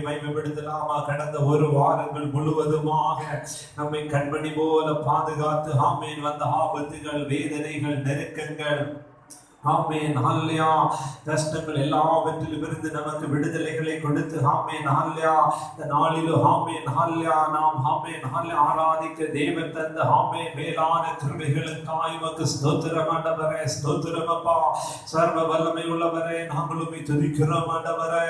மகிமைப்படுத்தலாமா? கடந்த ஒரு வாரங்கள் முழுவதுமாக நம்மை கண்மணி போல பாதுகாத்து ஆமேன் வந்த ஆபத்துகள், வேதனைகள், நெருக்கங்கள், ஆமேன் ஹல்லேலூயா, கஷ்டங்கள் எல்லாவற்றிலும் இருந்து நமக்கு விடுதலைகளை கொடுத்து ஆமேன் ஹல்லேலூயா, இந்த நாளிலும் ஆமேன் ஹல்லேலூயா நாம் ஆமேன் ஹல்லேலூயா ஆராதிக்க தேவன் தந்த ஆமேன் மேலான கிருபைகளுக்காய் உமக்கு ஸ்தோத்திரம் ஆண்டவரே. ஸ்தோத்திரம் அப்பா. சர்வ வல்லமை உள்ளவரே, நாங்கள் உம்மை துதிக்கிறோம் ஆண்டவரே.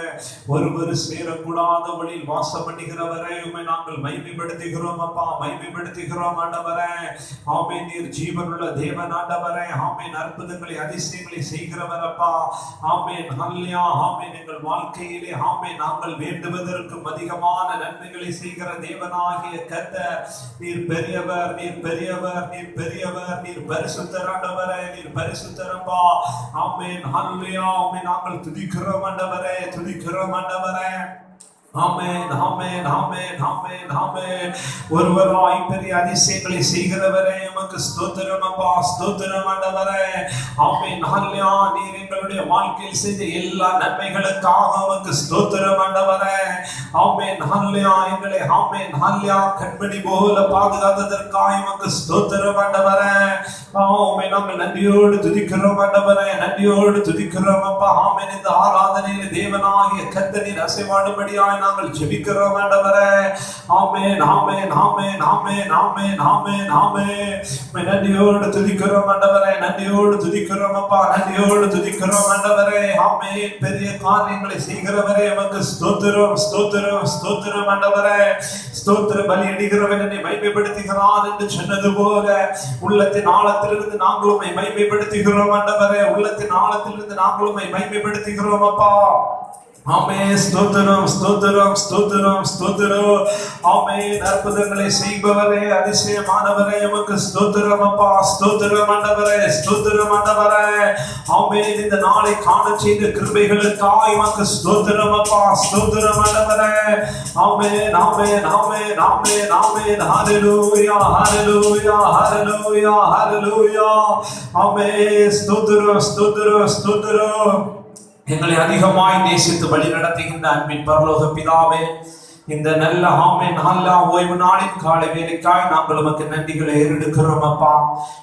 ஒருவர் சேரக்கூடாத வழியில் வாசம் பண்ணுகிறவரே, உம்மை நாங்கள் மகிமைப்படுத்துகிறோம் அப்பா, மகிமைப்படுத்துகிறோம் ஆண்டவரே. ஆமேன் நீர் ஜீவனுள்ள தேவன் ஆண்டவரே. ஆமேன் அற்புதங்களை அதிசயங்களை செய்கிறவர் அப்பா. ஆமேன் ஹல்லேலூயா. ஆமேன் எங்கள் வாழ்க்கையிலே ஆமேன் நாங்கள் வேண்டுவதற்கும் அதிகமான நன்மைகளை செய்கிற தேவனாகிய கர்த்தர் நீர் பெரியவர், நீர் பெரியவர், நீர் பெரியவர், நீர் பரிசுத்தர் ஆண்டவரே, நீர் பரிசுத்தர் அப்பா. ஆமேன் ஹல்லேலூயா. உம்மை நாங்கள் துதிக்கிறோம் ஆண்டவரே, துதிக்கிறோம் ஆண்டவரே. ஆமென் ஆமென் ஆமென் ஆமென் ஆமென். ஒருவராய் பெரிய அதிசயங்களை செய்கிறவரே உமக்கு ஸ்தோத்திரம் அப்பா, ஸ்தோத்திரம் ஆண்டவரே. ஆமென் ஹல்லேலூயா. நீர் எங்களுடைய வாழ்க்கையில் செய்த எல்லா நன்மைகளுக்காக உமக்கு ஸ்தோத்திரம் ஆண்டவரே. ஆமென் ஹல்லேலூயா. எங்களை ஆமென் ஹல்லேலூயா கண்மணி போல பாதுகாத்ததற்காக உமக்கு ஸ்தோத்திரம் ஆண்டவரே. ஆமென் நாங்கள் நன்றியோடு துதிக்கிறோம் ஆண்டவரே, நன்றியோடு துதிக்கிறோம் அப்பா. ஆமென் இந்த ஆராதனையில் தேவனாகிய கர்த்தரின் அசைவாடும்படியாய் நாங்கள் ஜெபிக்கிறோம் ஆண்டவரே. ஆமென் ஆமென் ஆமென் ஆமென் ஆமென் ஆமென் ஆமென். நன்றியோடு துதிக்கிறோம் ஆண்டவரே, நன்றியோடு துதிக்கிறோம் அப்பா, நன்றியோடு துதிக்கிறோம் ஆண்டவரே. ஆமென். பெரிய காரியங்களை செய்கிறவரே உமக்கு ஸ்தோத்திரம், ஸ்தோத்திரம், ஸ்தோத்திரம் ஆண்டவரே. ஸ்தோத்திர பலி இடுகிறவன் என்னை மகிமைப்படுத்துகிறான் என்று சொன்னது போல உள்ளத்தின் ஆழத்திலிருந்து நாங்கள் உம்மை மகிமைப்படுத்துகிறோம் ஆண்டவரே. உள்ளத்தின் ஆழத்திலிருந்து நாங்கள் உம்மை மகிமைப்படுத்துகிறோம் அப்பா. ஆமென். ஸ்தோத்திரம், ஸ்தோத்திரம், ஸ்தோத்திரம், ஸ்தோத்திரம். ஆமென். அற்புதங்களை செய்பவரே, அதிசயமானவரே உமக்கு ஸ்தோத்திரம் அப்பா, ஸ்தோத்திரம் ஆண்டவரே, ஸ்தோத்திரம் ஆண்டவரே. ஆமென். இந்த நாளை காண செய்த கிருபைகளுக்காய் உமக்கு ஸ்தோத்திரம் அப்பா, ஸ்தோத்திரம் ஆண்டவரே. ஆமென் ஆமென் ஆமென் ஆமென் ஆமென். ஹல்லேலூயா ஹல்லேலூயா ஹல்லேலூயா ஹல்லேலூயா. ஆமென். ஸ்தோத்திரம் ஸ்தோத்திரம் ஸ்தோத்திரம். எங்களை அதிகமாய் நேசித்து வழி நடத்துகின்ற அன்பின் பரலோக பிதாவே, இந்த நல்ல ஆமென் ஹல்லேலூயா ஓய்வு நாளின் காலை வேளைக்காய் நாங்கள் உமக்கு நன்றிகளை ஏறெடுக்கிறோம் அப்பா.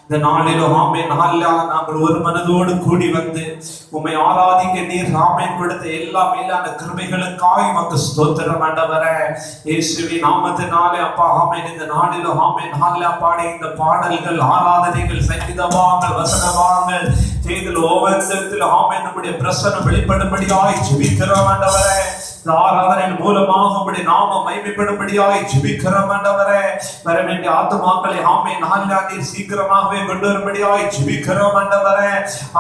இந்த நாளிலும் ஆமென் ஹல்லேலூயா நாங்கள் ஒரு மனதோடு கூடி வந்து உம்மை ஆராதிக்க நீர் ஆமென் கொடுத்த எல்லா மேலான கிருபைகளுக்காய் உமக்கு ஸ்தோத்திரம் ஆண்டவரே. இயேசுவின் நாமத்தினாலே அப்பா ஆமென் இந்த நாளிலும் ஆமென் ஹல்லேலூயா பாடி இந்த பாடல்கள், ஆராதனைகள், சங்கீதவாங்கள், வசனவாங்கள் செய்தல் ஒவ்வொருத்திலும் ஆமென் நம்முடைய பிரசன்னம் வெளிப்படும்படியாய் ஜெபிக்கிறோம் ஆண்டவரே. இந்த ஆராதனையின் மூலமாக உம்முடைய நாமம் மகிமைப்படும்படியாய் ஜெபிக்கிறோம் ஆண்டவரே. வர வேண்டிய ஆத்துமாக்களை ஆமென் ஹல்லேலூயா நீர் சீக்கிரமாகவே கொண்டு வரும்படியாய் ஜெபிக்கிறோம் ஆண்டவரே.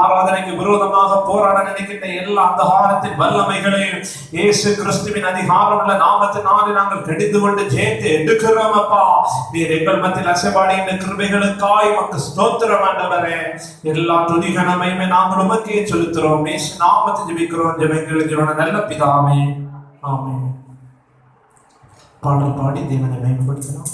ஆராதனைக்கு விரோதமாக போராட நினைக்கின்ற எல்லா அந்தகாரத்தின் வல்லமைகளையும் இயேசு கிறிஸ்துவின் அதிகாரமுள்ள நாமத்தினாலே நாங்கள் கடிந்து கொண்டு ஜெயத்தை எடுக்கிறோம் அப்பா. நீர் எங்கள் மத்தியில் அசைவாடுகின்ற கிருபைகளுக்காய் உமக்கு ஸ்தோத்திரம் ஆண்டவரே. எல்லா துதி கனமையுமே நாங்கள் உமக்கே செலுத்துகிறோம். இயேசு நாமத்தில் ஜெபிக்கிறோம் ஜெபங்களுக்கு நல்ல பிதாவே, ஆமென். பாடல் பாடி தேவனை மகிமைப்படுத்தலாம்.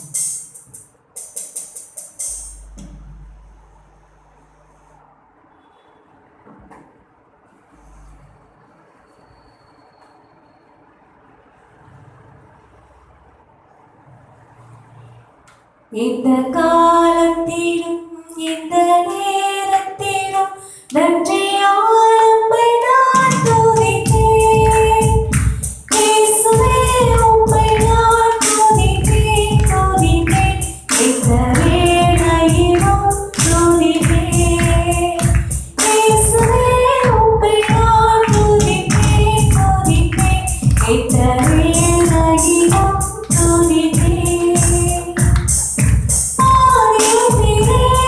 இந்த காலத்திலும் இந்த நேரத்திலும் நன்றியாய் நான் துதிப்பேன். இயேசுவே உம்மை நான் துதிப்பேன், துதிப்பேன். இந்த வேளையிலும் துதிப்பேன். இயேசுவே உம்மை நான் துதிப்பேன், துதிப்பேன். இந்த வேளையிலும் துதிப்பேன். ஆதியிலே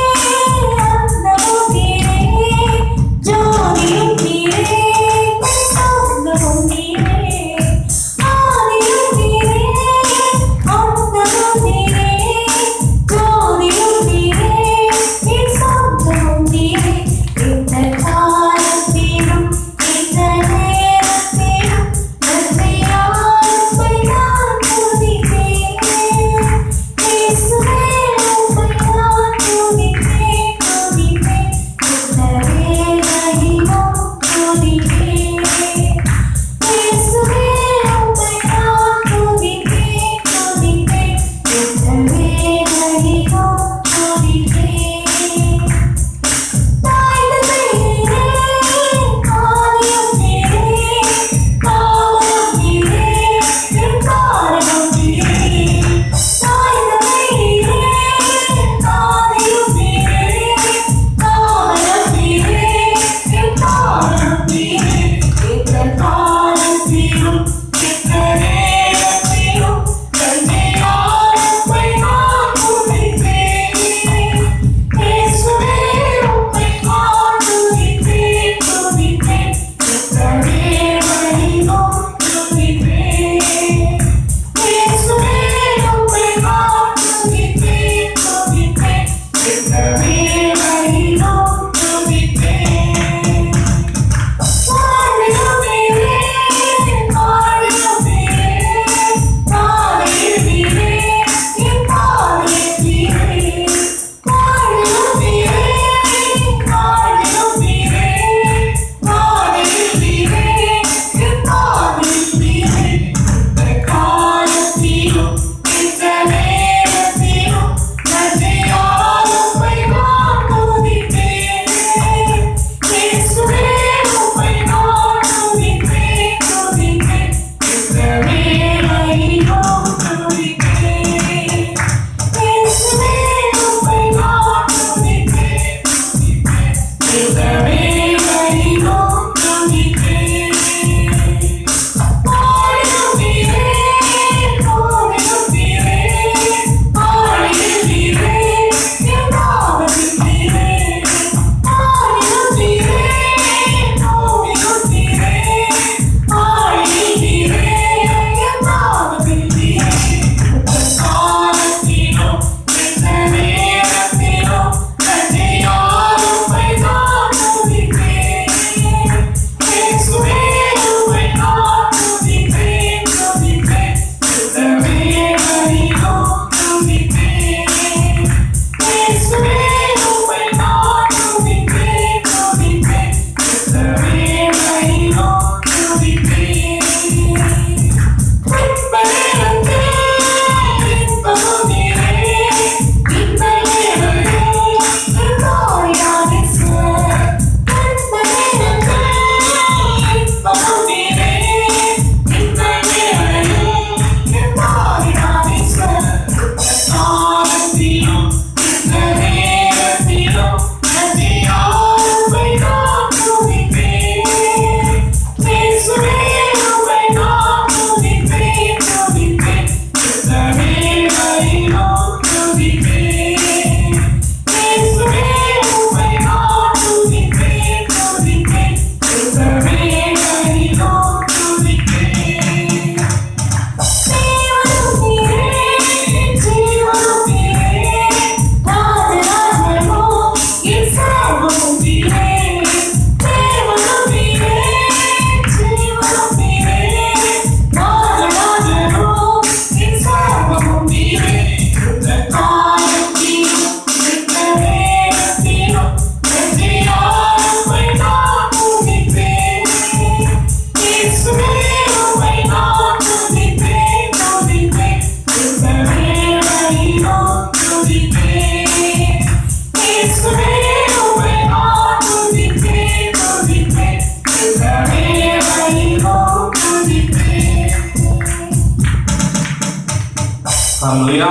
ஹல்லேலூயா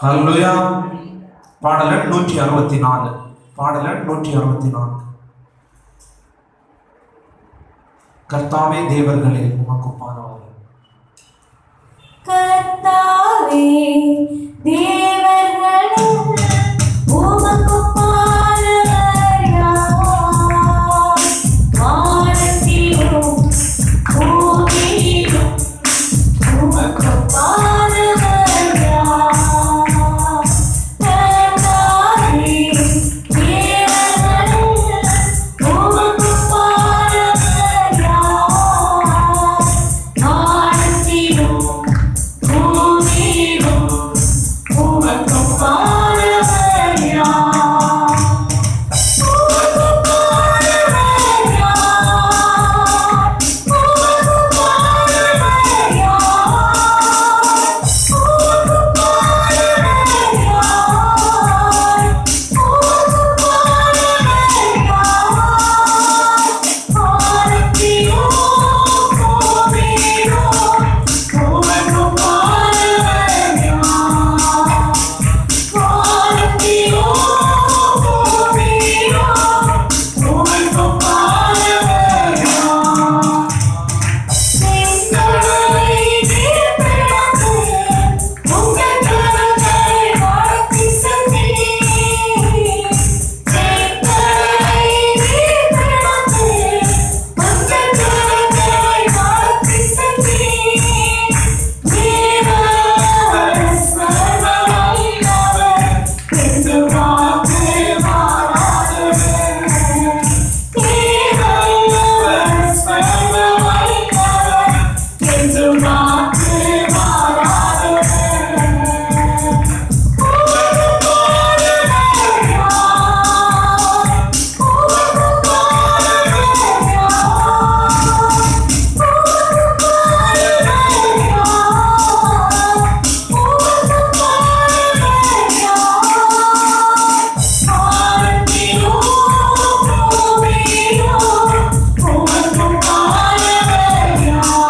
ஹல்லேலூயா. பாடல் எண் 164. பாடல் எண் 164. கர்த்தாவே தேவர்களே உமக்கு ஒப்பானவர். கர்த்தாவே தேவர்களே உமக்கு ஒப்பானவர் யார்? வானத்திலும் பூமியிலும் உமக்கு ஒப்பானவர் யார்? கர்த்தாவே தேவர்களே உமக்கு ஒப்பானவர் யார்? வானத்திலும் பூமியிலும் உமக்கு ஒப்பானவர் யார்? உமக்கு ஒப்பானவர் யார்? உமக்கு ஒப்பானவர் யார்? உமக்கு ஒப்பானவர் யார்? உமக்கு ஒப்பானவர் யார்? வானத்திலும் பூமியிலும் உமக்கு ஒப்பானவர் யார்? வானத்திலும் பூமியிலும் உமக்கு ஒப்பானவர் யார்? செங்கடலை நீர்ப்பிடித்து உங்கள் கரங்களை வாழ்த்தி சென்றீர். செங்கடலை நீர்ப்பிடித்து உங்கள் கரங்களை வாழ்த்தி சென்றீர். தேவன் சர்வ வல்லவர், என்று வாக்கு மாறாதவர். தேவன் சர்வ வல்லவர், என்று வாக்கு மாறாதவர். உமக்கு ஒப்பானவர் யார்? உமக்கு ஒப்பானவர் யார்? உமக்கு ஒப்பானவர் யார்? உமக்கு ஒப்பானவர் யார்? வானத்திலும் பூமியிலும் உமக்கு ஒப்பானவர் யார்?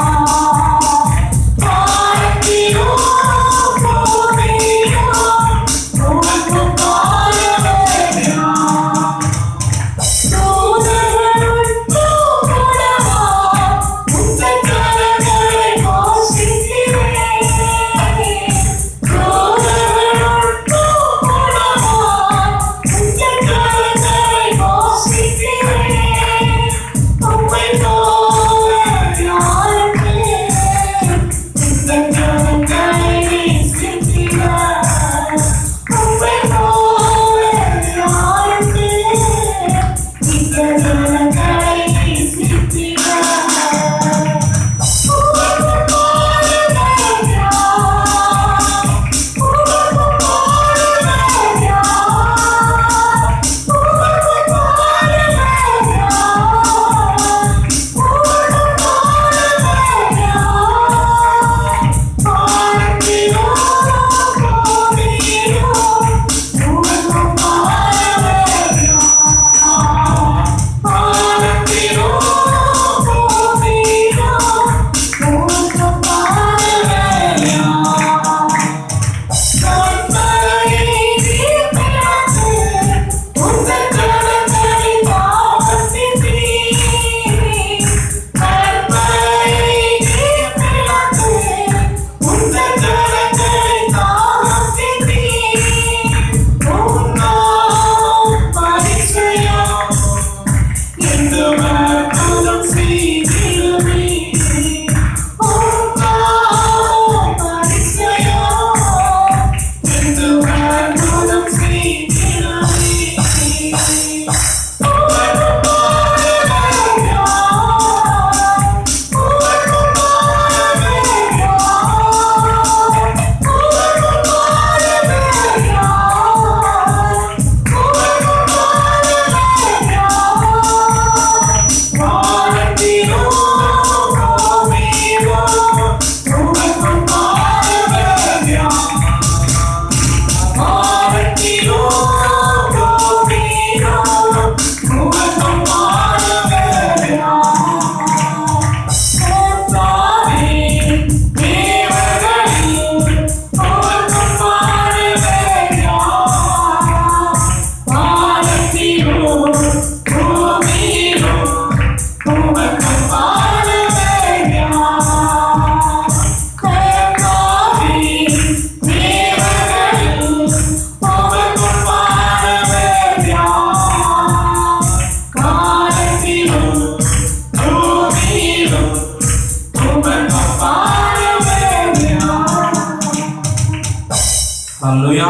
ஹல்லேலூயா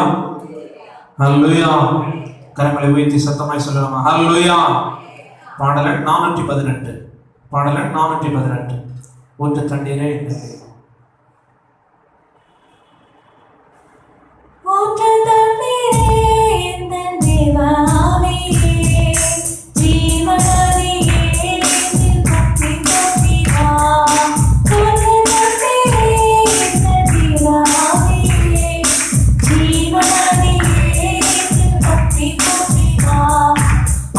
ஹல்லேலூயா. கரங்களை உயர்த்தி சத்தமாய் சொல்லலாமா? ஹல்லேலூயா. பாடல் எண் 418. பாடல் எண் 418. ஊற்று தண்ணீரே ஊற்று தண்ணீரே எந்தன் தேவாவியே, ஜீவநதியே என்னில் பற்றி பற்றி வா. ஊற்று தண்ணீரே எந்தன் தேவாவியே, ஜீவநதியே என்னில் பற்றி பற்றி வா.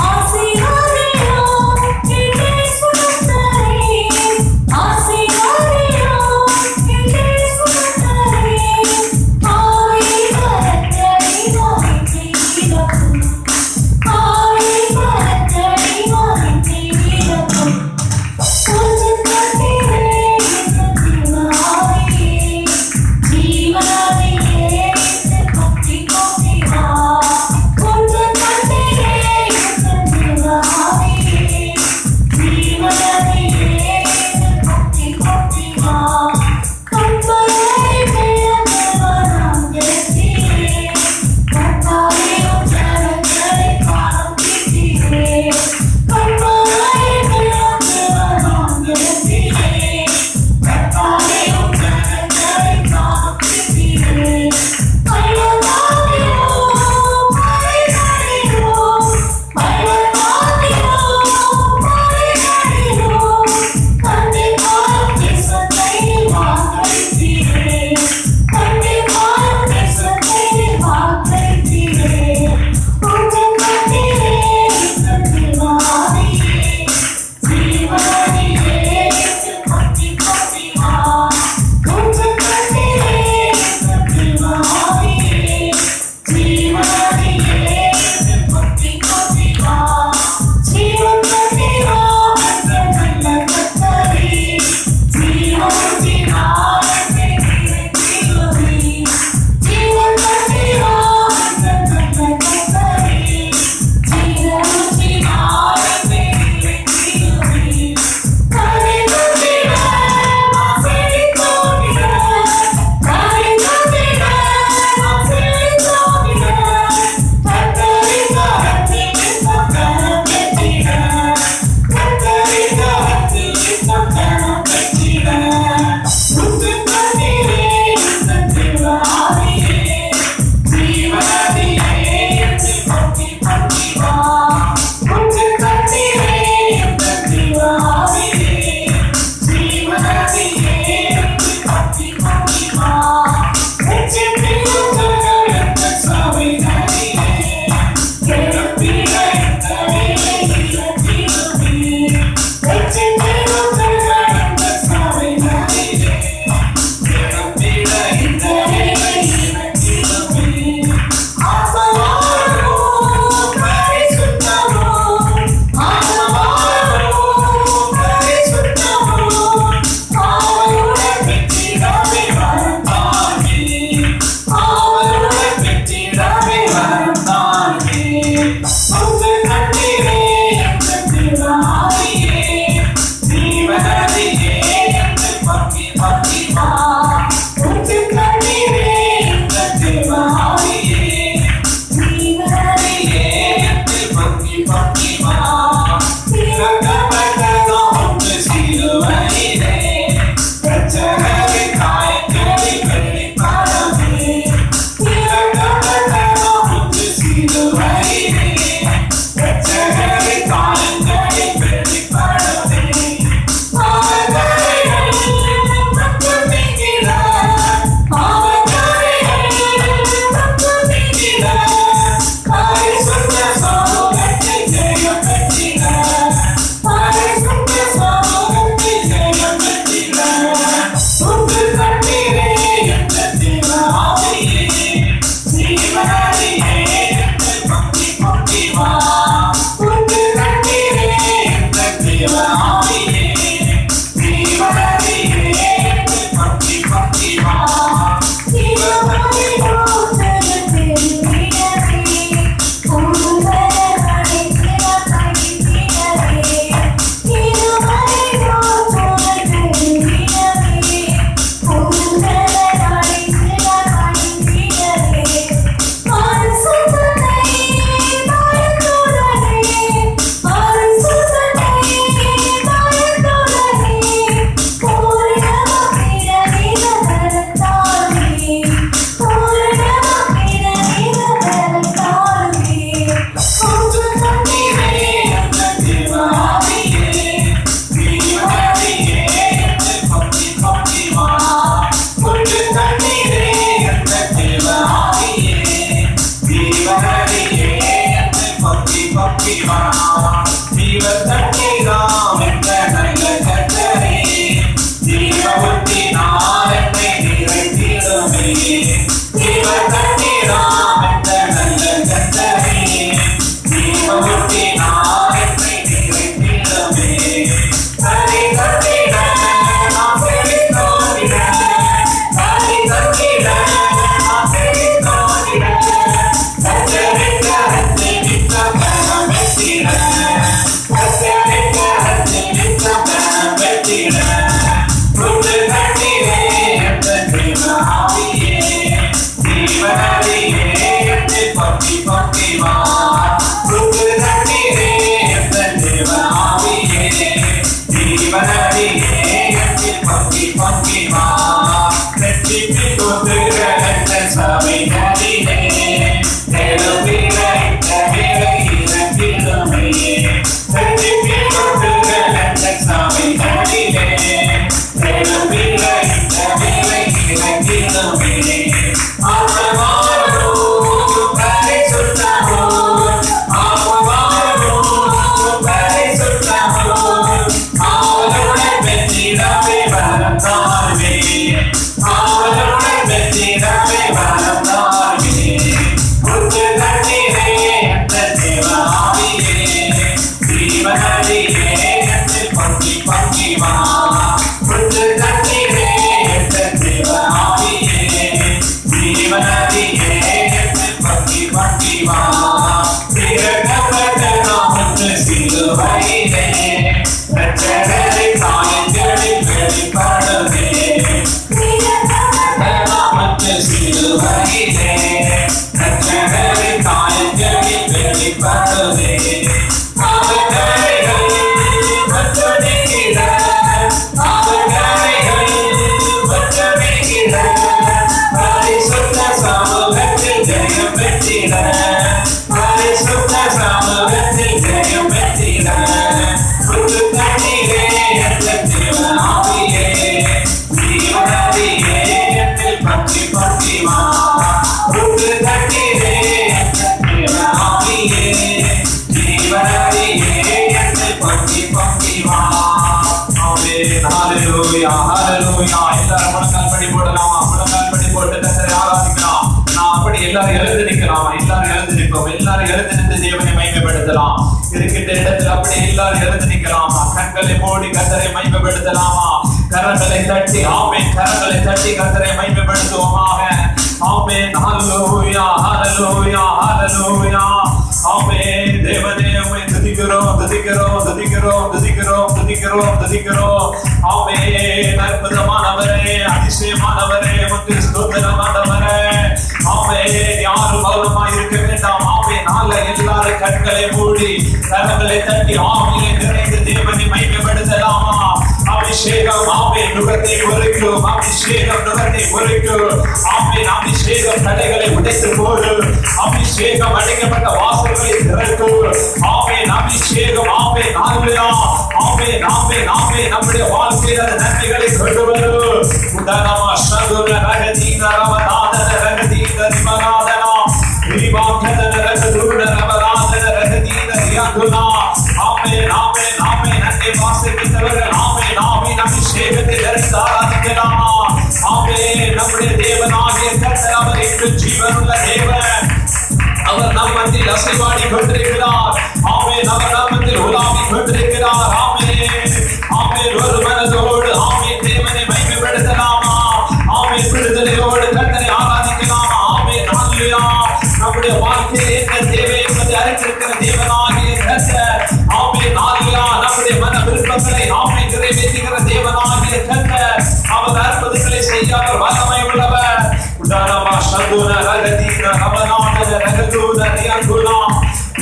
ஆசீர்வாதம் என்னை சுமந்தரே, ஆசீர்வாதம் எல்லாரும் முழங்கால் படி போடலாமா? முழங்கால் படி போட்டு கர்த்தரை ஆராதிக்கலாம். நான் அப்படி எல்லாரும் எழுந்து நிற்கலாமா? எல்லாரும் எழுந்து நிற்போம். எல்லாரும் எழுந்து நின்று தேவனை மகிமைப்படுத்தலாம். இருக்கின்ற இடத்துல அப்படி எல்லாரும் எழுந்து நிற்கலாமா? கண்களை மூடி கர்த்தரை மகிமைப்படுத்தலாமா? கரங்களை தட்டி ஆமென், கரங்களை தட்டி கர்த்தரை மகிமைப்படுத்துவோமாக. ஆமென். ஹல்லேலூயா, ஹல்லேலூயா, ஹல்லேலூயா. ஆமென். தேவனே உம்மை துதிக்கிறோம், துதிக்கிறோம், துதிக்கிறோம், துதிக்கிறோம், துதிக்கிறோம், துதிக்கிறோம். ஆமென். அற்புதமானவரே, அதிசயமானவரே, உமக்கு ஸ்தோத்திரம் ஆண்டவரே. ஆமென். யாரும் மௌனமாய் இருக்க வேண்டாம். ஆமென். எல்லாரும் கண்களை மூடி கரங்களை தட்டி ஆவியிலே நிறைந்து தேவனை மகிமைப்படுத்தலாமா? அபிஷேகம் ஆமென் நுகத்தை பொறுக்கும். அபிஷேகம் நுகத்தை பொறுக்கும். ஆமென். அபிஷேகம் தடைகளை உடைத்து போடு. அபிஷேகம் அடைக்கப்பட்ட வாசல்களை திறக்கும். ஆமென். அபிஷேகம் ஆமென். ஹல்லேலூயா. ஆமென், ஆமென், ஆமென். நம்முடைய வாழ்க்கையில் அந்த நன்மைகளை கொண்டு வரும். உடனமா சதுர ரகதீன ரவநாதன ரகதீன ரிமநாதனா விரிவாக்கதன ரகதூன ரவநாதன ரகதீன ரியாதுனா. ஆமென், ஆமென், ஆமென். அன்னை வாசிக்கிறவர்கள் ஆமென், ஆமென். அபிஷேகத்தை தரித்து ஆராதிக்கலாமா? ஆமென். நம்முடைய தேவனாகிய கர்த்தர் அவர் இன்று ஜீவனுள்ள தேவன். அவர் நம் மத்தியில் அசைவாடி கொண்டிருக்கிறார். ஆமென். அவர் நம் மத்தியில் உலாவி கொண்டிருக்கிறார். ஆமென், ஆமென். ஒரு மனதோடு ஆமென் தேவனை மகிமைப்படுத்தலாமா? ஆமென். விடுதலையோடு கர்த்தரை ஆராதிக்கலாமா? ஆமென். ஹல்லேலூயா. நம்முடைய வாழ்க்கையில் என்ன தேவை என்பதை அறிந்திருக்கிற தேவனாகிய கர்த்தர். ஆமென். ஹல்லேலூயா. நம்முடைய மன விருப்பங்களை ஆமென் நிறைவேற்றுகிற தேவனாகிய கர்த்தர். அவர் அற்புதங்களை செய்ய அவர் வல்லமை உள்ளவர். உடனமா சதுர ரகதீன ரவநாதன ரகதூன ரியாதுனா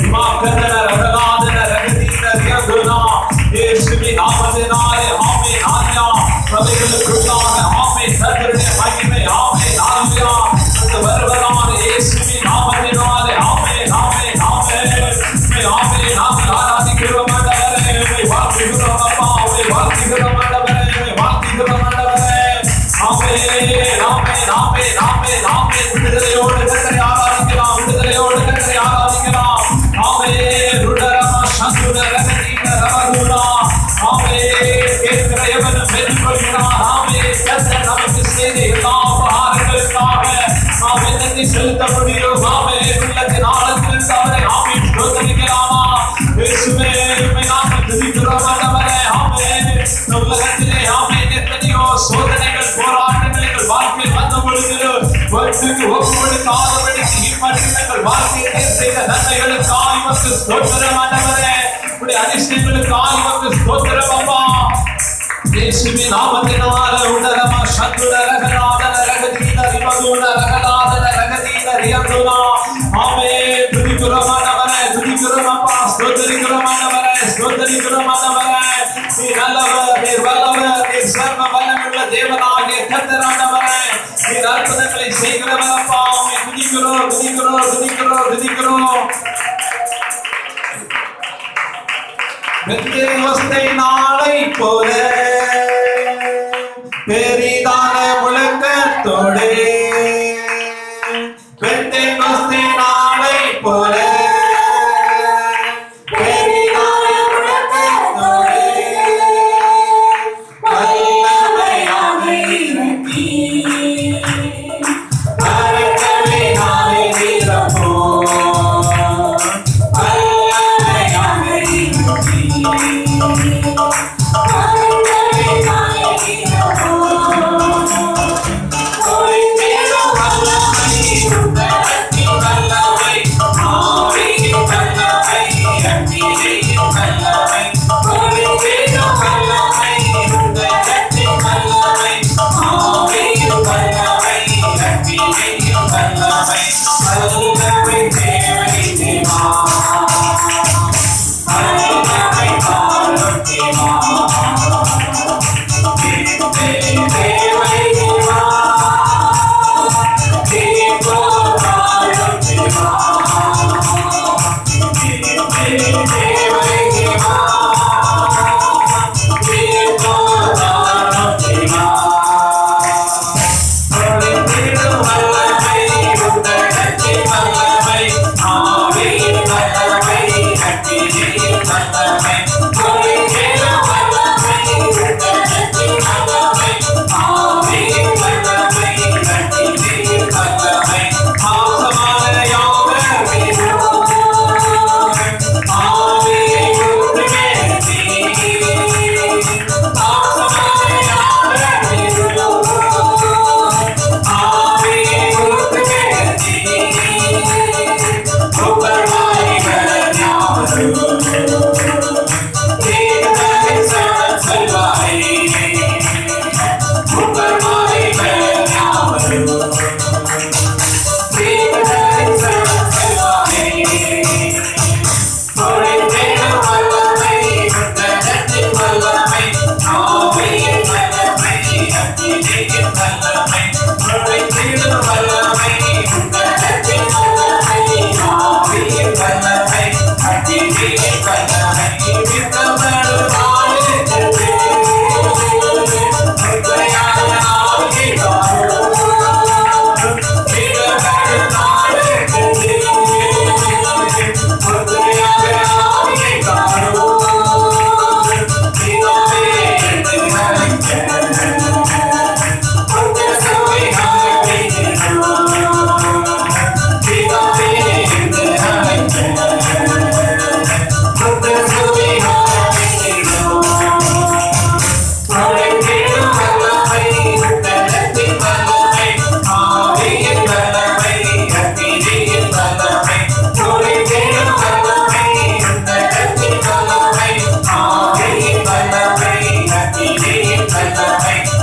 விமாக்கதன ரவநாதன ரகதீன ரியாதுனா. இயேசுவின் நாமத்தினாலே ஆமென். ஹல்லேலூயா. சபைகளுக்குள்ளாக ஆமென் கர்த்தருடைய மகிமை ஆமென். ஹல்லேலூயா. அந்த வருவரான இயேசுவின் நாமத்தினாலே ஆமென், ஆமென், ஆமென். ஆமென். நாம் ஆராதிக்கிறோம் ஆண்டவரே. வாழ்த்துகிறோம் அப்பா. வாழ்த்துகிறோம் ஆண்டவரே. வாழ்த்துகிறோம் ஆண்டவரே. ஆமென், ஆமென், ஆமென், ஆமென், ஆமென். விடுதலையோடு கர்த்தரை ஆராதிக்கலாம். விடுதலையோடு கர்த்தரை ஆராதிக்கலாம். ஆமென். ருடரமா சந்துர ரகதீன ரவதுனா. ஆமென். கேட்கிற எவனும் பெற்றுக்கொள்கிறான். ஆமென். கர்த்தர் நமக்கு செய்த எல்லா உபகாரங்களுக்காக நாம் என்னத்தை செலுத்த முடியும்? ஆமென். உள்ளத்தின் ஆழத்திலிருந்து அவரை ஆமென் ஸ்தோத்திரிக்கலாமா? இயேசுவே உம்மை நாங்கள் துதிக்கிறோம் ஆண்டவரே. ஆமென். உலகத்திலே ஆமென் எத்தனையோ சோதனைகள் போராட்டங்கள் எங்கள் வாழ்க்கையில் வந்த பொழுது ஒன்றுக்கு ஒப்புக்கொடுக்காதபடிக்கு இம்மட்டும் எங்கள் வாழ்க்கையிலே செய்த நன்மைகளுக்காக உமக்கு ஸ்தோத்திரம் ஆண்டவரே. உம்முடைய அதிசயங்களுக்காக உமக்கு ஸ்தோத்திரம் அப்பா. இயேசுவின் நாமத்தினாலே உடனமா சந்துர ரகநாதன ரகதீன ரிமதுன ரகநாதன ரகதீன ரியாதுனா. ஆமென். துதிக்கிறோம் ஆண்டவரே. துதிக்கிறோம் அப்பா. ஸ்தோத்திரிக்கிறோம் ஆண்டவரே. ஸ்தோத்திரிக்கிறோம் ஆண்டவரே. நீ நல்லவர், நீ வல்லவர், நீ சர்வ வல்லமையுள்ள தேவனாகிய கர்த்தர் ஆண்டவரே. நீ அற்புதங்களை செய்கிறவர் அப்பா. உம்மை துதிக்கிறோம், துதிக்கிறோம், துதிக்கிறோம், துதிக்கிறோம். பெந்தேகோஸ்தே நாளை போல பெரிதான முழக்கத்தோடு பெந்தேகோஸ்தே நாளை போல பெரிதான முழக்கத்தோடு வல்லமையாக இறங்கி அரக்கனை நாளை நிரப்போம். Oh, ஆவியின் வல்லமை நுழைந்திடும் வல்லமை உன்னதத்தின் வல்லமை ஆவியின் வல்லமை அக்கினியின் வல்லமை வித்தமடும் ஆளுகிறது முத்தையான ஆவியை காணும்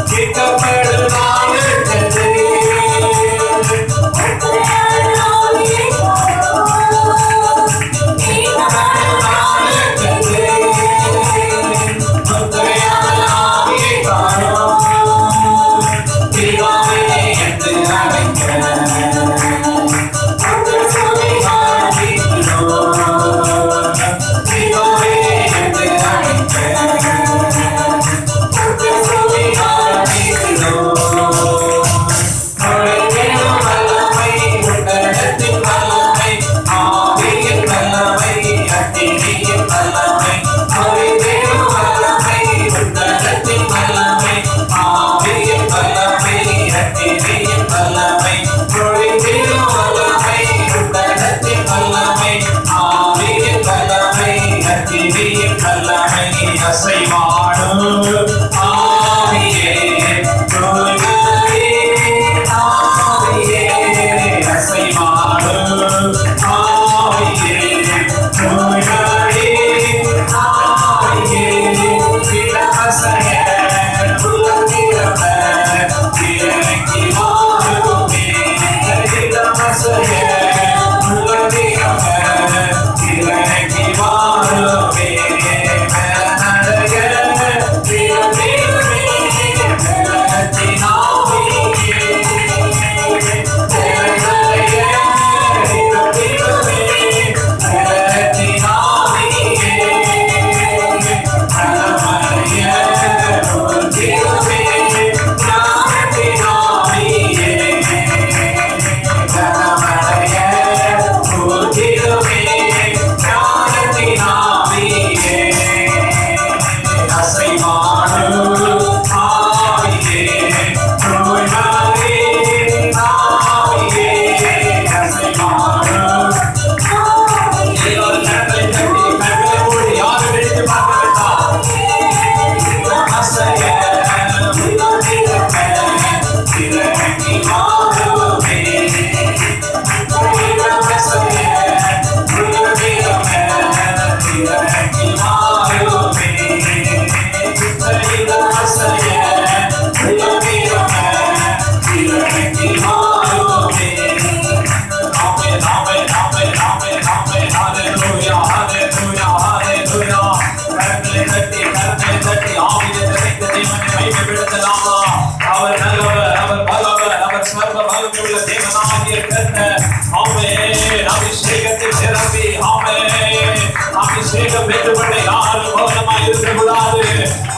வித்தமடும் ஆளுகிறது முத்தையான ஆவியை காணும் அபிஷேகம் பெற்றுக்கொண்ட யாரும் மௌனமாய் இருக்கக்கூடாது.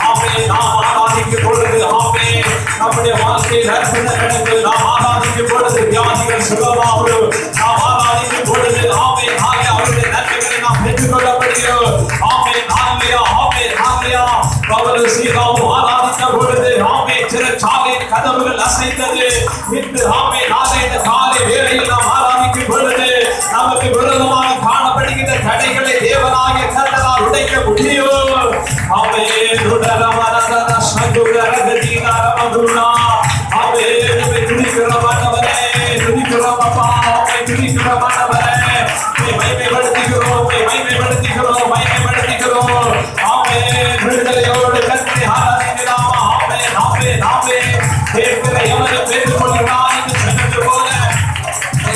ஆமென். நாம் ஆராதிக்கும் பொழுது ஆமென் நம்முடைய வாழ்க்கையில் அற்புத நடக்கும். நாம் ஆராதிக்கும் பொழுது வியாதிகள் சுகமாகும். நாம் ஆராதிக்கும் பொழுது ஆமென் அவருடைய நன்மைகளை நாம் பெற்றுக்கொள்ள முடியும். ஆமென் ஹalleluya ஆமென் ஹalleluya. பவுல் சீலாவும் ஆராதித்த பொழுது ஆமென் சிறைச்சாலையின் கதவுகள் அசைந்தது. இன்று ஆமென் இந்த காலை வேளையில் நாம் ஆராதிக்கும் பொழுது நமக்கு விரோதமாக காணப்படுகின்ற தடைகளை தேவனாகிய கர்த்தரால் உடைக்க முடியும். ஆமென் உடலமனதன சங்குரகதீனா ரமதுனா. ஆமென் துதிக்கிறோம் ஆண்டவரே, துதிக்கிறோம் அப்பா, துதிக்கிறோம் ஆண்டவரே. மகிமைப்படுத்துகிறோம். ஆமென் விடுதலையோடு கர்த்தரை ஆராதிக்கலாம். ஆமென் கேட்கிற எவரும் பெற்றுக்கொள்கிறார் என்று சொன்னது போல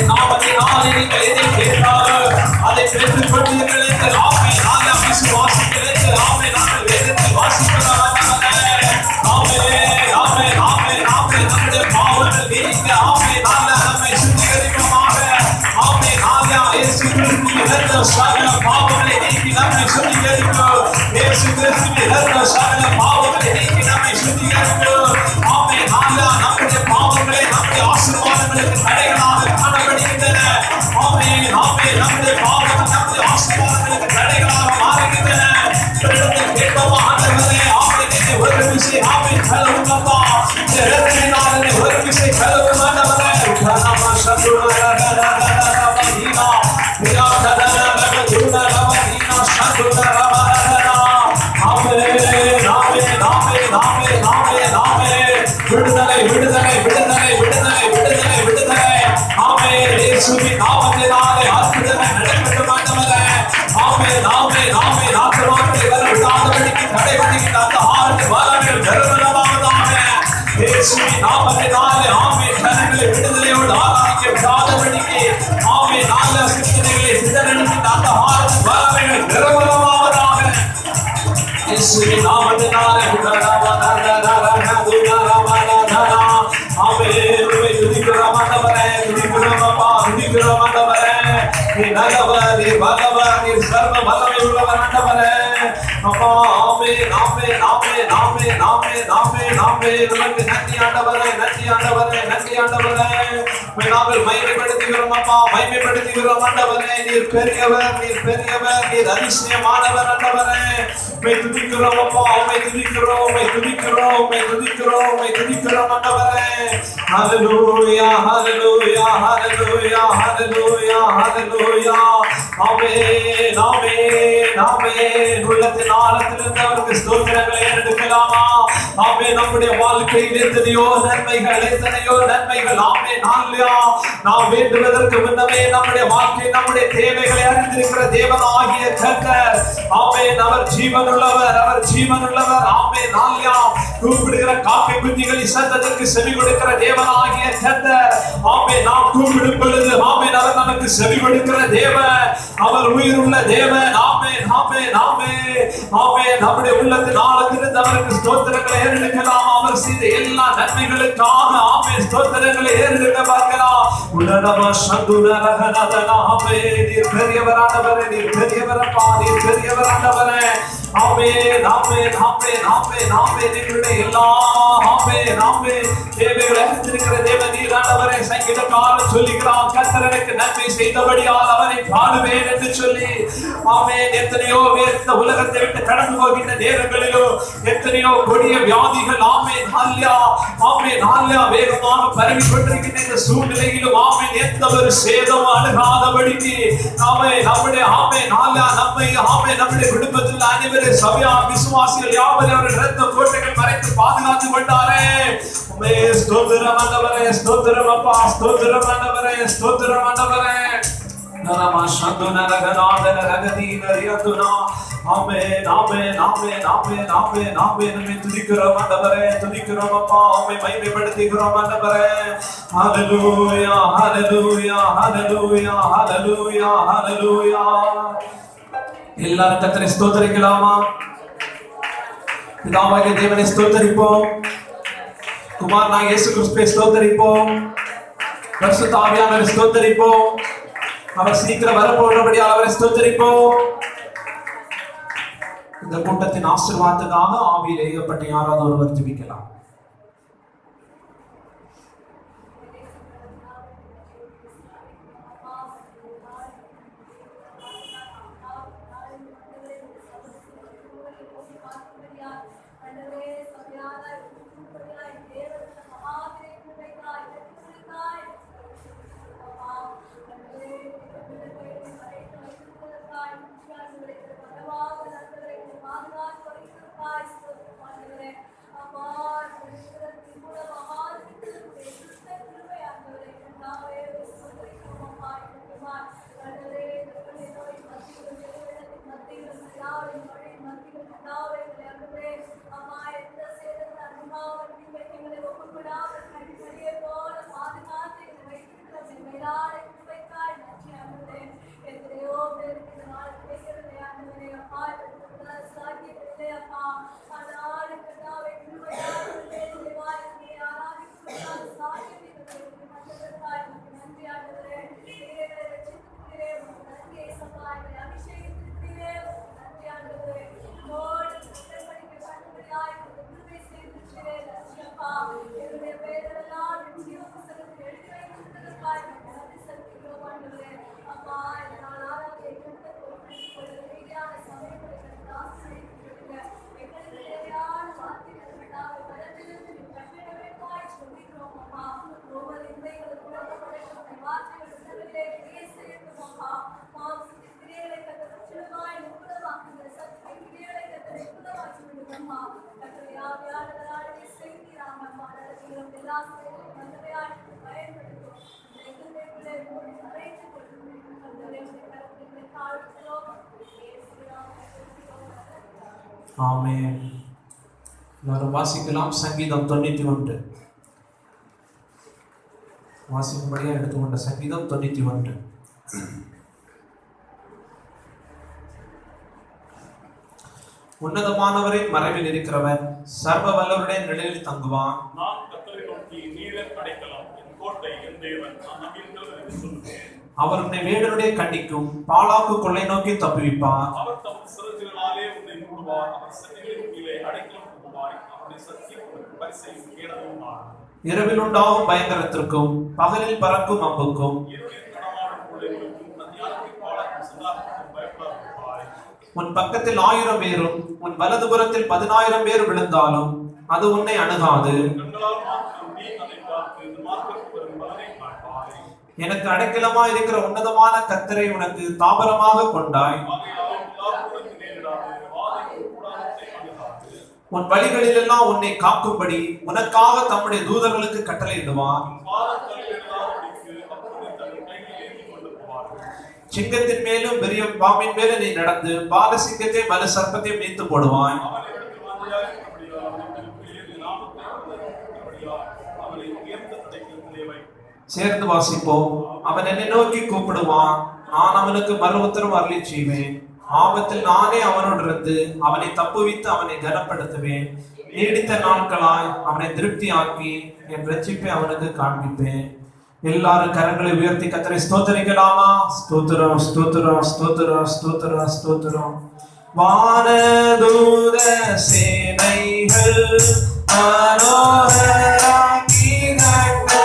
நாமத்தினால் நீங்கள் எதை கேட்டாலும் அதை பெற்றுக்கொள்வீர்கள் என்று ஆமென் விசுவாசிக்கிறேன். ஆமென் நாங்கள் வேதத்தை வாசிக்கிறோம். ஆமென் விடுதலை விடுதலை விடுதலை விடுதலை விடுதலை ஆமென் இயேசுவின் நாமத்தினாலே அற்புதங்கள் நடக்கட்டும் ஆண்டவரே ஆமென் ஆமென் ஆமென் ஆத்துமாக்களை வரவிடாதபடிக்கு தடை பண்ணுகின்ற அந்த ஆறு வல்லமைகள் நிரந்தரமாவதாக இயேசுவின் நாமத்தினாலே ஆமென் ஜனங்களை விடுதலையோடு ஆராதிக்க விடாதபடிக்கு ஆமென் நல்ல சிந்தனைகளை சிதறடிக்கின்ற அந்த ஆறு வல்லமைகள் நிரந்தரமாவதாக இயேசுவின் நாமத்தினாலே ஆமென் உம்மை துதிக்கிறோம் ஆண்டவரே துதிக்கிறோம் அப்பா துதிக்கிறோம் ஆண்டவரே நீ நல்லவர் நீ வல்லவர் நீ சர்வ வல்லமை உள்ளவர் ஆண்டவரே அப்பா ஆமென் ஆமென் ஆமென் ஆமென் ஆமென் ஆமென் ஆமென் உமக்கு நன்றி ஆண்டவரே நன்றி ஆண்டவரே நன்றி ஆண்டவரே நாங்கள் மகிமைப்படுத்துகிறோம் அப்பா மகிமைப்படுத்துகிறோம் ஆண்டவரே நீர் பெரியவர் நீர் அதிசயமானவர் ஆண்டவரே உம்மை துதிக்கிறோம் அப்பா உம்மை துதிக்கிறோம் உம்மை துதிக்கிறோம் உம்மை துதிக்கிறோம் உம்மை துதிக்கிறோம் ஆண்டவரே ஹalleluya ஹalleluya ஹalleluya ஹalleluya ஹalleluya ஆமென் ஆமென் ஆமென் உள்ளத்தின் ஆழத்திலிருந்து அவருக்கு ஸ்தோத்திரங்களை ஏறெடுக்கலாமா ஆமென் நம்முடைய வாழ்க்கையில் எத்தனையோ நன்மைகள் ஆமென் ஹalleluya நாம் வேண்டுவதற்கு முன்னமே நம்முடைய வாழ்க்கை நம்முடைய தேவைகளை அறிந்திருக்கிற தேவனாகிய கர்த்தர் ஆமென் அவர் ஜீவனுள்ளவர் ஆமென் ஹalleluya கூப்பிடுகிற காக்கை குஞ்சுகளின் சத்தத்திற்கு செவி கொடுக்கிற தேவனாகிய கர்த்தர் ஆமென் நாம் கூப்பிடும் பொழுது ஆமென் அவர் நமக்கு செவி கொடுக்கிற தேவன் அவர் உயிருள்ள தேவன் ஆமென் ஆமென் ஆமென் ஆமென் நம்முடைய உள்ளத்தின் ஆழத்திலிருந்து அவருக்கு ஸ்தோத்திரங்களை ஏறெடுக்கலாம் அவர் செய்த எல்லா நன்மைகளுக்காக ஆமென் ஸ்தோத்திரங்களை ஏறெடுக்க பார்க்கலாம் உடனமா சந்துரகனதன ஆமென் நீர் பெரியவரானவரே நீர் பெரியவரப்பா நீர் பெரியவரானவரே ஆமென் ஆமென் ஆமென் ஆமென் ஆமென் எங்களுடைய எல்லா ஆமென் ஆமென் தேவைகளை அறிந்திருக்கிற தேவன் நீரானவரே சங்கீதக்காரன் சொல்லுகிறான் கர்த்தர் எனக்கு நன்மை செய்தபடியால் அவரை பாடுவேன் என்று சொல்லி ஆமென் எத்தனையோ பேர் இந்த உலகத்தை விட்டு கடந்து போகின்ற நேரங்களிலோ எத்தனையோ கொடிய வியாதிகள் ஆமென் ஹalleluya வேகமாக பரவி கொண்டிருக்கின்ற இந்த சூழ்நிலையிலும் ஆமென் எந்த ஒரு சேதம் அணுகாதபடிக்கு ஆமென் நம்முடைய ஆமென் ஹalleluya நம்முடைய குடும்பத்தில் அனைவரும் சபையா விசுவாசிகள் யாவரையும் அவருடைய இரத்த கோட்டைகள் மறைத்து பாதுகாத்து கொண்டாரே உம்மே ஸ்தோத்திரம் ஆண்டவரே ஸ்தோத்திரம் அப்பா ஸ்தோத்திரம் ஆண்டவரே ஸ்தோத்திரம் ஆண்டவரே நரமா சந்துனரகநாதன ரகதீனரியதுனா ஆமென் ஆமென் ஆமென் ஆமென் ஆமென் ஆமென் நம்மை துதிக்கிறோம் ஆண்டவரே துதிக்கிறோம் அப்பா உம்மை மகிமைப்படுத்துகிறோம் ஆண்டவரே ஹalleluya ஹalleluya ஹalleluya ஹalleluya ஹalleluya எல்லாரும் கர்த்தரை ஸ்தோத்திரிக்கலாமா பிதாவாகிய தேவனை ஸ்தோத்திரிப்போம் குமாரனாகிய இயேசு கிறிஸ்துவை ஸ்தோத்திரிப்போம் பரிசுத்த ஆவியானவரை ஸ்தோத்திரிப்போம் அவர் சீக்கிரம் வரப்போகிறபடியால் அவரை ஸ்தோத்திரிப்போம் இந்த கூட்டத்தின் ஆசீர்வாதத்துக்காக ஆவியில் ஏகப்பட்ட யாராவது ஒருவர் ஜெபிக்கலாம் ஆமென். எல்லாரும் வாசிக்கலாம். சங்கீதம் 91 வாசிக்கும்படியாக எடுத்துக்கொண்ட சங்கீதம் 91. உன்னதமானவரின் மறைவில் இருக்கிறவன் சர்வ வல்லவருடைய நிழலில் தங்குவான். நான் கர்த்தரை நோக்கி, நீரே அடைக்கலம், என் கோட்டை, என் தேவன், நான் நம்பியிருக்கிறவர் என்று சொல்லுவேன். அவர் உன்னை வேடனுடைய கண்ணிக்கும் பாலாக்கு கொள்ளை நோக்கி தப்புவிப்பார். அவர் தமது சிறகுகளாலே உன்னை மூடுவார். அவர் செட்டைகளின் கீழே அடைக்கலம் புகுவாய். அவருடைய சத்தியம் உனக்கு பரிசையும் கேடகமுமார். இரவில் உண்டாகும் பயங்கரத்திற்கும் பகலில் பறக்கும் அம்புக்கும் இயற்கையின் கனமாடும் கொள்ளைகளுக்கும் நதியானத்தின் பாலாக்கும் சந்தானத்திற்கும் பயப்படாதிருப்பாய். உன் பக்கத்தில் 1000 பேரும் உன் வலதுபுறத்தில் 10,000 பேர் விழுந்தாலும் அது உன்னை அணுகாது. கண்களால் மாத்திரம் நீ அதை பார்த்து இந்த மார்க்கத்துக்கு வரும் பலனை காண்பாய். எனக்கு அடைக்கலமா இருக்கிற உன்னதமான கர்த்தரை உனக்கு தாபரமாக கொண்டாய். ஆகையால் எல்லாரும் உனக்கு நேரிடாது, வாதைக்கு கூடாரத்தை அணுகாது. உன் வழிகளிலெல்லாம் உன்னை காக்கும்படி உனக்காக தம்முடைய தூதர்களுக்கு கட்டளையிடுவார். உன் பாதம் கல்லிடாதபடிக்கு அப்பொழுது தன் கையில் ஏந்திக் கொண்டு போவார்கள். சிங்கத்தின் மேலும் பெரிய பாம்பின் மேலும் நீ நடந்து பாலசிங்கத்தை வலு சர்ப்பத்தை மீத்து போடுவாய். அவனிடத்தில் வாஞ்சியாய் இருக்கிறபடியால் அவனுக்கு ஏது நாமத்தை இருக்கிறபடியால் அவனை உயர்ந்த அடைக்கலத்திலே வை. சேர்ந்து வாசிப்போம். அவன் என்னை நோக்கி கூப்பிடுவான், நான் அவனுக்கு மறு உத்தரவு அருளி செய்வேன். ஆபத்தில் நானே அவனோடு இருந்து அவனை தப்புவித்து அவனை கனப்படுத்துவேன். நீடித்த நாட்களாய் அவனை திருப்தியாக்கி என் ரட்சிப்பை அவனுக்கு காண்பிப்பேன். எல்லாரும் கரங்களை உயர்த்தி கர்த்தரை ஸ்தோத்திரிக்கலாமா? ஸ்தோத்திரம், ஸ்தோத்திரம், ஸ்தோத்திரம், ஸ்தோத்திரம், ஸ்தோத்திரம். வானதூத சேனைகள் மனோகர கீதங்களாய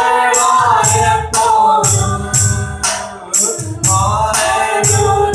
போதும். வானதூத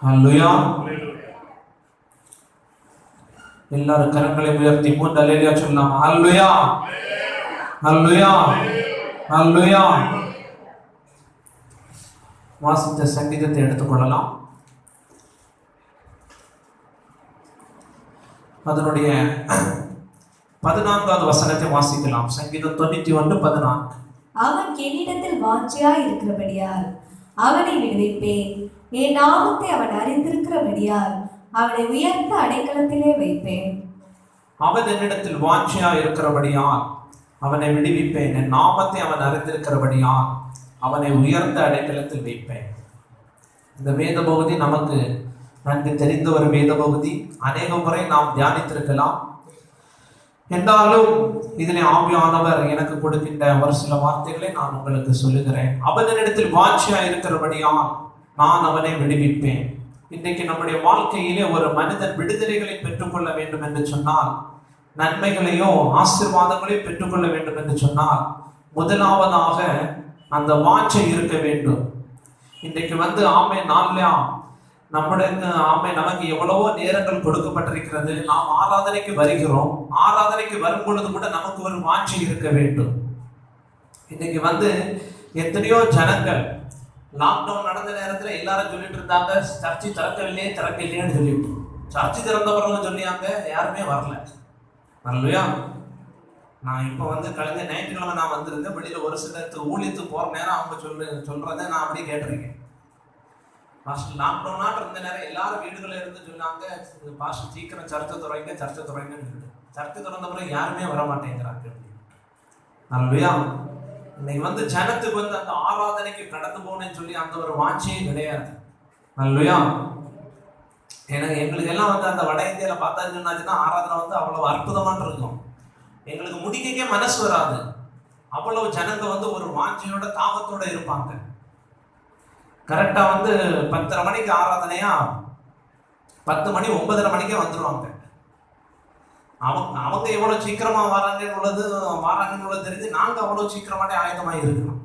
ஹல்லேலூயா. எல்லாரும் கரங்களை உயர்த்தி 3 அல்லேலூயா சொல்லலாம். ஹல்லேலூயா, ஹல்லேலூயா, ஹல்லேலூயா. வாசித்த சங்கீதத்தை எடுத்துக்கொள்ளலாம். அதனுடைய 14வது வசனத்தை வாசிக்கலாம். சங்கீதம் 91:14. அவன் என்னிடத்தில் வாஞ்சியாய் இருக்கிறபடியால் அவனை விடுவிப்பேன். என் நாமத்தை அவன் அறிந்திருக்கிறபடியால் அவனை உயர்ந்த அடைக்கலத்திலே வைப்பேன். அவன் என்னிடத்தில் வாஞ்சியா இருக்கிறபடியால் அவனை விடுவிப்பேன். என் நாமத்தை அவன் அறிந்திருக்கிறபடியால் அவனை உயர்ந்த அடைக்கலத்தில் வைப்பேன். இந்த வேத பகுதி நமக்கு நன்கு தெரிந்த ஒரு வேத பகுதி, அநேக முறை நாம் தியானித்திருக்கலாம். என்றாலும் இதிலே ஆவியானவர் எனக்கு கொடுக்கின்ற ஒரு சில வார்த்தைகளை நான் உங்களுக்கு சொல்லுகிறேன். அவனிடத்தில் வாஞ்சியா இருக்கிறபடியால் நான் அவனை விடுவிப்பேன். இன்றைக்கு நம்முடைய வாழ்க்கையிலே ஒரு மனிதன் விடுதலைகளை பெற்றுக்கொள்ள வேண்டும் என்று சொன்னால், நன்மைகளையோ ஆசீர்வாதங்களையோ பெற்றுக்கொள்ள வேண்டும் என்று சொன்னால், முதலாவதாக அந்த வாஞ்சை இருக்க வேண்டும். இன்றைக்கு ஆமை நாள்லயா நம்முடைய நமக்கு எவ்வளவோ நேரங்கள் கொடுக்கப்பட்டிருக்கிறது. நாம் ஆராதனைக்கு வருகிறோம். ஆராதனைக்கு வரும் பொழுது கூட நமக்கு ஒரு வாஞ்சை இருக்க வேண்டும். இன்னைக்கு எத்தனையோ ஜனங்கள் லாக்டவுன் நடந்த நேரத்தில் எல்லாரும் சொல்லிட்டு இருந்தாங்க, சர்ச்சை திறக்கலையேன்னு சொல்லிட்டு. சர்ச்சை திறந்தவங்க சொல்லியாங்க, யாருமே வரல. இல்லையா? நான் இப்போ கழிஞ்ச ஞாயிற்றுக்கிழமை நான் வந்திருந்தேன். வெளியில ஒரு சிலருக்கு ஊழியத்துக்கு போற நேரம் அவங்க சொல்றதை நான் அப்படியே கேட்டிருக்கேன். பாஸ்டர் லாக்டவுனாக இருந்த நேரம் எல்லாரும் வீடுகளில் இருந்து சொன்னாங்க, பாஸ்டர் சீக்கிரம் சர்ச்சை துறைங்கன்னு சொல்லிட்டு. சர்ச்சை திறந்த பிறகு யாருமே வர மாட்டேங்கிறாங்க. இல்லையா? இன்னைக்கு ஜனத்துக்கு அந்த ஆராதனைக்கு கடந்து போனேன்னு சொல்லி அந்த ஒரு வாஞ்சியே கிடையாது. இல்லையா? எனக்கு எங்களுக்கு எல்லாம் அந்த வட இந்தியாவில் பார்த்தா சொன்னாச்சுன்னா ஆராதனை அவ்வளவு அற்புதமாக இருக்கும். எங்களுக்கு முடிக்கவே மனசு வராது. அவ்வளவு ஜனங்க ஒரு வாஞ்சியோட தாகத்தோட இருப்பாங்க. கரெக்டா 10:30 மணிக்கு ஆராதனையா 10 மணி 9:30 மணிக்கே வந்துடுவாங்க. அவங்க எவ்வளவு சீக்கிரமா வராங்கன்னு உள்ளது தெரிஞ்சு நாங்க அவ்வளவு சீக்கிரமாட்டே ஆயுதமாக இருக்கணும்.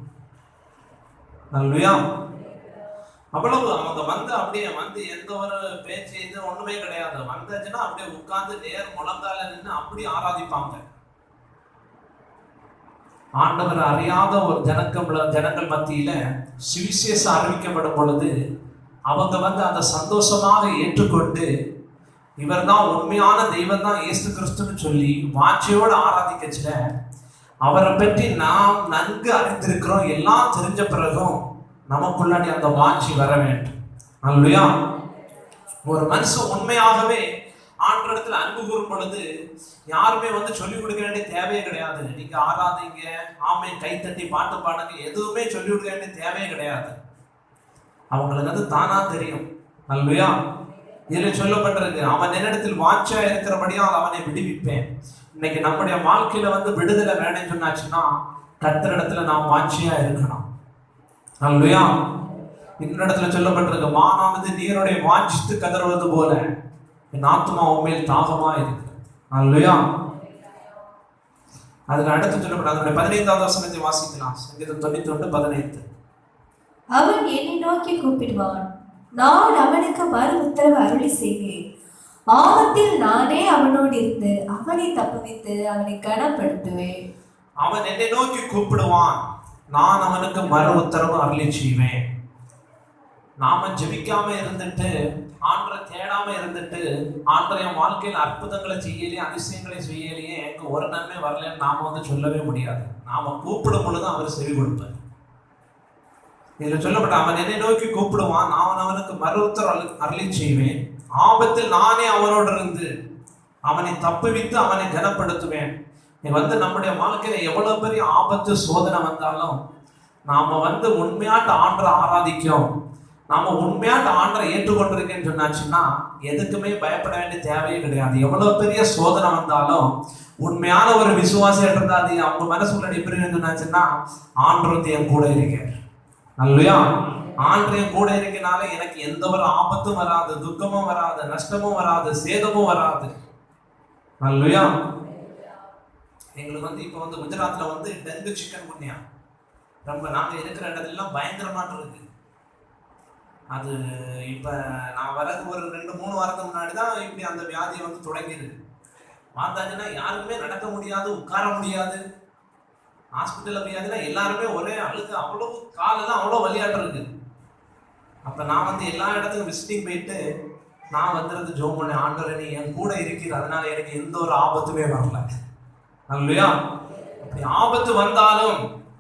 இல்லையா? அவ்வளவு அவங்க அப்படியே எந்த ஒரு பேச்சு இது ஒண்ணுமே கிடையாது. வந்தாச்சுன்னா அப்படியே உட்கார்ந்து நேர் முழங்கால நின்று அப்படி ஆராதிப்பாங்க. ஆண்டவர் அறியாத ஒரு ஜனங்கள் மத்தியில சுவிசேஷம் அறிவிக்கப்படும் பொழுது அவங்க அந்த சந்தோஷமாக ஏற்றுக்கொண்டு, இவர் தான் உண்மையான தெய்வம் தான் இயேசு கிறிஸ்துன்னு சொல்லி வாஞ்சையோடு ஆராதிக்கச்சுல, அவரை பற்றி நாம் நன்கு அறிந்திருக்கிறோம். எல்லாம் தெரிஞ்ச பிறகும் நமக்குள்ளாடி அந்த வாஞ்சி வர வேண்டும். அல்லையா? ஒரு மனுஷன் உண்மையாகவே ஆண்டவரிடத்துல அன்பு கூறும் பொழுது யாருமே சொல்லிக் கொடுக்க வேண்டிய தேவையே கிடையாது. நீங்க ஆராதிங்க, ஆமை கைத்தட்டி பாட்டு பாடுங்க, எதுவுமே சொல்லிக் கொடுக்க வேண்டிய தேவையே கிடையாது. அவங்களுக்கு தானா தெரியும். அல்லையா? இதுல சொல்லப்பட்டிருக்கு, அவன் என்னிடத்தில் வாஞ்சா இருக்கிறபடியால் அவனை விடுவிப்பேன். இன்னைக்கு நம்முடைய வாழ்க்கையில விடுதலை வேணும்னு சொன்னாச்சுன்னா கர்த்தரிடத்துல நாம் வாஞ்சியா இருக்கணும். அல்லையா? இன்னிடத்துல சொல்லப்பட்டிருக்கு, மானானது நீருடைய வாஞ்சித்து கதறுவது போல என் ஆத்மா உண்மையில் தாகமா இருக்கு. அல்லையா? அதுக்கு அடுத்து சொல்லப்பட்ட அதனுடைய 15வது வசனத்தை வாசிக்கலாம். சங்கீதம் 91:15. அவன் என்னை நோக்கி கூப்பிடுவான், நான் அவனுக்கு மறு உத்தரவு அருளி செய்வேன். ஆபத்தில் நானே அவனோடு இருந்து அவனை தப்புவித்து அவனை கனப்படுத்துவேன். அவன் என்னை நோக்கி கூப்பிடுவான், நான் அவனுக்கு மறு உத்தரவு அருளி செய்வேன். நாம ஜெபிக்காம இருந்துட்டு, ஆண்டரை தேடாம இருந்துட்டு, ஆண்டரை வாழ்க்கையில் அற்புதங்களை செய்யலையே, அதிசயங்களை செய்யலையே, எனக்கு ஒரு நன்மை வரலன்னு நாம சொல்லவே முடியாது. நாம கூப்பிடும் பொழுது அவர் செவி கொடுப்பார். இதுல சொல்லப்பட்ட அவன் என்னை நோக்கி கூப்பிடுவான், நான் அவனுக்கு மறு உத்தரவு அருளி செய்வேன். ஆபத்தில் நானே அவனோடு இருந்து அவனை தப்புவித்து அவனை கனப்படுத்துவேன். நம்முடைய வாழ்க்கையில எவ்வளவு பெரிய ஆபத்து சோதனை வந்தாலும் நாம உண்மையாட்டு ஆண்டரை ஆராதிக்கும், நாம உண்மையாட்டு ஆண்டரை ஏற்றுக்கொண்டிருக்கேன்னு சொன்னாச்சுன்னா எதுக்குமே பயப்பட வேண்டிய தேவையே கிடையாது. எவ்வளவு பெரிய சோதனை வந்தாலும் உண்மையான ஒரு விசுவாசம் இருந்தா அது அவங்க மனசுக்குள்ள எப்படி சொன்னாச்சுன்னா, ஆண்டவர் என் கூட இருக்கார். அல்லையா? ஆண்டவர் கூட இருக்கனால எனக்கு எந்த ஒரு ஆபத்தும் வராது, துக்கமும் வராது, நஷ்டமும் வராது, சேதமும் வராது. அல்லையா? எங்களுக்கு இப்ப குஜராத்ல டெங்கு சிக்கன் குன்யா ரொம்ப நாங்க இருக்கிற இடத்துலாம் பயங்கரமாட்டு இருக்கு. அது இப்ப நான் வரது ஒரு 2-3 வாரத்துக்கு முன்னாடி தான் இப்படி அந்த வியாதியை தொடங்கிருக்கு. பார்த்தாச்சுன்னா யாருக்குமே நடக்க முடியாது, உட்கார முடியாது. ஹாஸ்பிட்டல்ல வியாதினா எல்லாருமே ஒரே அழுகு, அவ்வளவு காலெல்லாம் அவ்வளோ வலியாட்டு இருக்கு. அப்ப நான் எல்லா இடத்துக்கும் விசிட்டிங் போயிட்டு நான் ஜோம் பண்ண, ஆண்டவரே நீ என் கூட இருக்கிற, அதனால எனக்கு எந்த ஒரு ஆபத்துமே வரல. அல்லையா? அப்படி ஆபத்து வந்தாலும்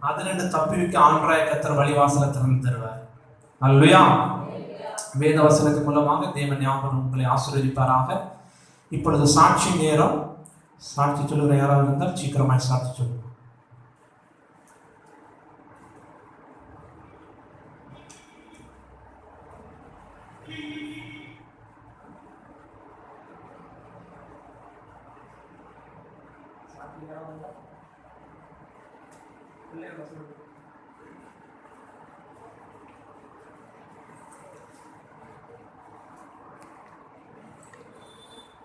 அதுல தப்பி வைக்க ஆண்டவராய் கர்த்தர் வழிவாசலை திறந்து தருவார். அல்லையா? வேத வசனத்தின் மூலமாக தேவன் ஞாபகம் உங்களை ஆசீர்வதிப்பாராக. இப்பொழுது சாட்சி நேரம். சாட்சி சொல்லுகிற யாராவது இருந்தால் சீக்கிரமாய் சாட்சி சொல்லுங்க. பாட்டி யாராவது பிள்ளைய சொல்லுங்க